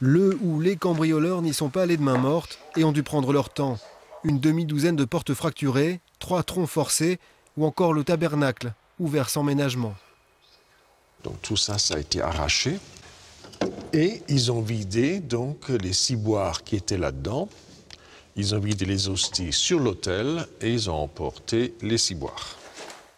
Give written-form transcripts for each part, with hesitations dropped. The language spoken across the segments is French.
Le ou les cambrioleurs n'y sont pas allés de main morte et ont dû prendre leur temps. Une demi-douzaine de portes fracturées, 3 troncs forcés ou encore le tabernacle, ouvert sans ménagement. Donc tout ça, ça a été arraché. Et ils ont vidé donc les ciboires qui étaient là-dedans. Ils ont vidé les hosties sur l'autel et ils ont emporté les ciboires.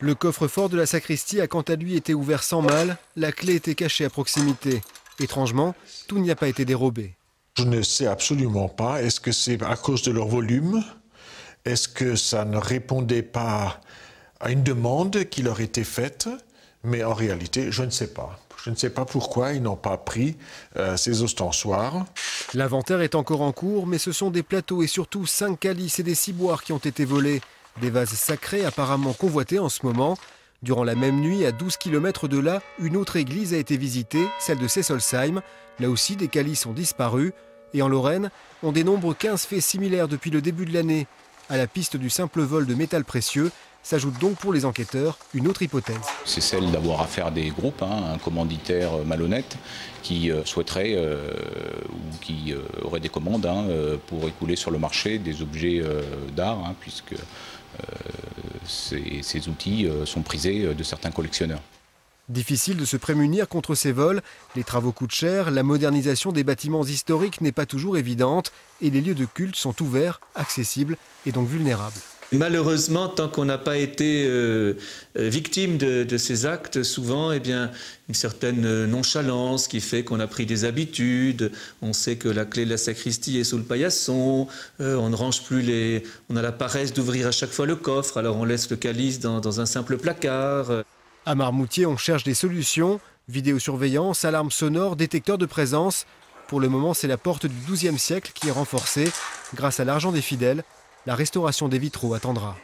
Le coffre-fort de la sacristie a quant à lui été ouvert sans mal. La clé était cachée à proximité. Étrangement, tout n'y a pas été dérobé. Je ne sais absolument pas. Est-ce que c'est à cause de leur volume? Est-ce que ça ne répondait pas à une demande qui leur était faite? Mais en réalité, je ne sais pas. Je ne sais pas pourquoi ils n'ont pas pris ces ostensoirs. L'inventaire est encore en cours, mais ce sont des plateaux et surtout 5 calices et des ciboires qui ont été volés. Des vases sacrés apparemment convoités en ce moment. Durant la même nuit, à 12 km de là, une autre église a été visitée, celle de Sessolsheim. Là aussi, des calices ont disparu. Et en Lorraine, on dénombre 15 faits similaires depuis le début de l'année. À la piste du simple vol de métal précieux, s'ajoute donc pour les enquêteurs une autre hypothèse. C'est celle d'avoir affaire à des groupes, un commanditaire malhonnête qui souhaiterait ou qui aurait des commandes pour écouler sur le marché des objets d'art, puisque ces outils sont prisés de certains collectionneurs. Difficile de se prémunir contre ces vols. Les travaux coûtent cher, la modernisation des bâtiments historiques n'est pas toujours évidente et les lieux de culte sont ouverts, accessibles et donc vulnérables. Malheureusement, tant qu'on n'a pas été victime de ces actes, souvent, une certaine nonchalance qui fait qu'on a pris des habitudes. On sait que la clé de la sacristie est sous le paillasson. On ne range plus on a la paresse d'ouvrir à chaque fois le coffre, alors on laisse le calice dans un simple placard. À Marmoutier, on cherche des solutions. Vidéosurveillance, alarme sonore, détecteur de présence. Pour le moment, c'est la porte du XIIe siècle qui est renforcée. Grâce à l'argent des fidèles, la restauration des vitraux attendra.